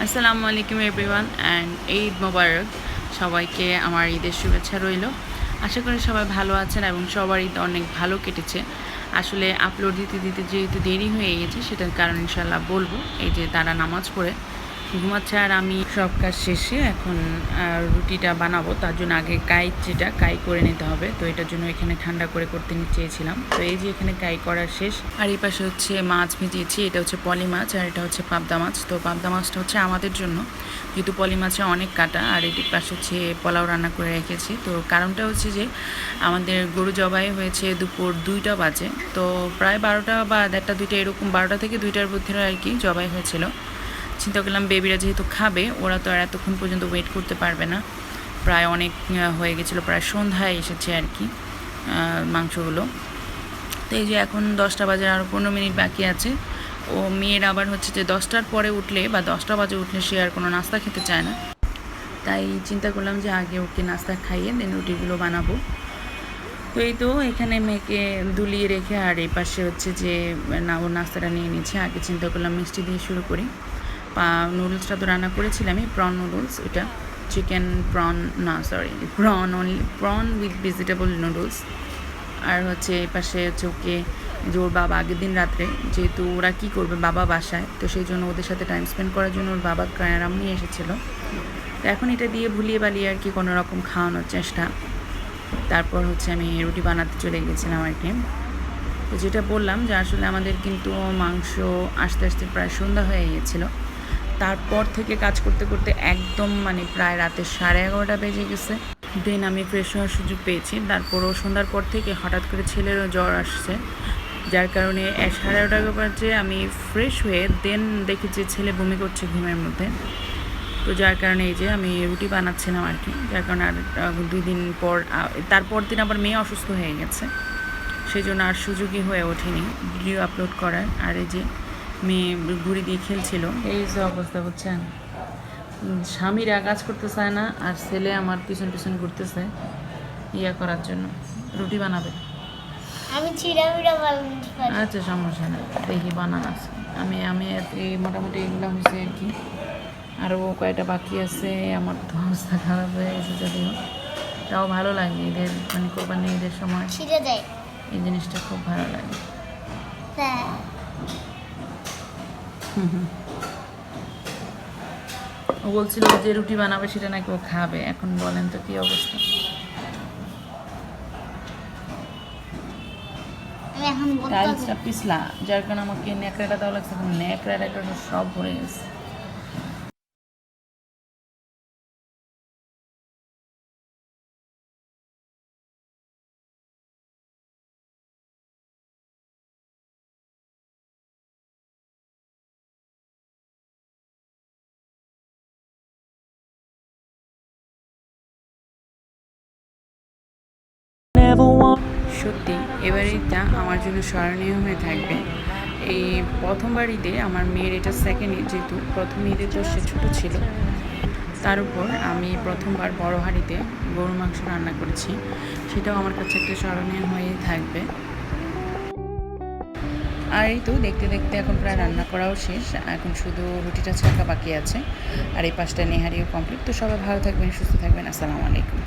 আসসালামু আলাইকুম everyone and Eid মোবারক। সবাইকে আমার ঈদের শুভেচ্ছা রইল। আশা করি সবাই ভালো আছেন এবং সবার ঈদ অনেক ভালো কেটেছে। আসলে আপলোড দিতে দিতে যেহেতু দেরি হয়ে গেছে সেটার কারণ ইনশাল্লাহ বলবো। এই যে তারা নামাজ পড়ে ঘুমাচ্ছে আর আমি সব কাজ শেষে এখন রুটিটা বানাবো। তার জন্য আগে কাই করে নিতে হবে। তো এটার জন্য এখানে ঠান্ডা করে করতে চেয়েছিলাম। তো এই যে এখানে কাই করা শেষ। আর এই পাশে হচ্ছে মাছ ভেজেছি। এটা হচ্ছে পলি মাছ আর এটা হচ্ছে পাবদা মাছ। তো পাবদা মাছটা হচ্ছে আমাদের জন্য, যেহেতু পলি মাছে অনেক কাটা। আর এটির পাশে হচ্ছে পোলাও রান্না করে রেখেছি। তো কারণটা হচ্ছে যে আমাদের গরু জবাই হয়েছে দুপুর 2টা বাজে। তো প্রায় 12টা বা 1:30 2টা এরকম, 12টা থেকে 2টার মধ্যে আর কি জবাই হয়েছিল। চিন্তা করলাম বেবিরা যেহেতু খাবে, ওরা তো আর এতক্ষণ পর্যন্ত ওয়েট করতে পারবে না। প্রায় অনেক হয়ে গেছিলো, প্রায় সন্ধ্যায় এসেছে আর কি মাংসগুলো। তো এই যে এখন 10টা বাজে, আরও 15 মিনিট বাকি আছে। ও মেয়ের আবার হচ্ছে যে 10টার পরে উঠলে বা 10টা বাজে উঠলে সে আর কোনো নাস্তা খেতে চায় না। তাই চিন্তা করলাম যে আগে ওকে নাস্তা খাইয়ে দেন রুটিগুলো বানাবো। তো এই তো এখানে মেয়েকে দুলিয়ে রেখে আর এই পাশে হচ্ছে যে ওর নাস্তাটা নিয়ে নিচ্ছে। আগে চিন্তা করলাম মিষ্টি দিয়ে শুরু করি। নুডলসটা তো রান্না করেছিলামই, প্রন নুডলস। ওটা চিকেন প্রন না, sorry, prawn with vegetable noodles. আর হচ্ছে এই পাশে হচ্ছে ওকে যে ওর বাবা আগের দিন রাত্রে, যেহেতু ওরা কী করবে বাবা বাসায়, তো সেই জন্য ওদের সাথে টাইম স্পেন্ড করার জন্য ওর বাবা ক্যারাম নিয়ে এসেছিলো। তো এখন এটা দিয়ে ভুলিয়ে বালিয়ে আর কি কোনো রকম খাওয়ানোর চেষ্টা। তারপর হচ্ছে আমি রুটি বানাতে চলে গেছিলাম আর কি। তো যেটা বললাম যে আসলে আমাদের কিন্তু মাংস আস্তে আস্তে প্রায় সন্ধ্যা হয়ে গিয়েছিলো। তারপর থেকে কাজ করতে করতে একদম প্রায় রাতে 11:30 বেজে গেছে। দেন আমি ফ্রেশ হওয়ার সুযোগ পেয়েছি। তারপরও সন্ধ্যার পর থেকে হঠাৎ করে ছেলেরও জ্বর আসছে, যার কারণে 11:30 বাজে আমি ফ্রেশ হয়ে দেন দেখি যে ছেলে বমি করছে ঘুমের মধ্যে। তো যার কারণে এই যে আমি রুটি বানাচ্ছিলাম আর কি। যার কারণে আর 2 দিন পর, তারপর দিন আবার মেয়ে অসুস্থ হয়ে গেছে, সেই জন্য আর সুযোগই হয়ে ওঠেনি ভিডিও আপলোড করার। আর এই যে মেয়ে ঘুড়ি দিয়ে খেলছিল, এই যে অবস্থা বুঝছেন। স্বামীরা কাজ করতে চায় না আর ছেলে আমার পিছন পিছন ঘুরতেছে ইয়া করার জন্য, রুটি বানাবে। আমি চিড়ামিড়া বানাতে পারি। আচ্ছা, সমস্যা নেই, দেখি বানান আছে। আমি এই মোটামুটি এগুলো হয়েছে আর কি। আরও কয়েকটা বাকি আছে। আমার তো অবস্থা খারাপ হয়ে গেছে, যদিও তাও ভালো লাগে ঈদের কোরবানি ঈদের সময় ছিঁড়ে দেয়, এই জিনিসটা খুব ভালো লাগে। হ্যাঁ। ও বলছিল যে রুটি বানাবে সেটা নাকি ও খাবে। এখন বলেন তো কী অবস্থা। টাইলসটা পিছলা, যার কারণে আমাকে ন্যাকড়াটা দেওয়া লাগছে। এখন ন্যাকড়া সব ভরে গেছে। সত্যি এবার ঈদটা আমার জন্য স্মরণীয় হয়ে থাকবে। এই প্রথমবার ঈদে আমার মেয়ের এটা সেকেন্ড ঈদ, যেহেতু প্রথম ঈদে তো সে ছোটো ছিল, তার উপর আমি প্রথমবার বড় হাঁড়িতে গরুর মাংস রান্না করেছি। সেটাও আমার কাছে একটা স্মরণীয় হয়ে থাকবে। আর এই তো দেখতে দেখতে এখন প্রায় রান্না করাও শেষ, এখন শুধু রুটিটা ছাকা বাকি আছে। আর এই পাশটা নেহারিও কমপ্লিট। তো সবাই ভালো থাকবেন, সুস্থ থাকবেন। আসসালামু আলাইকুম।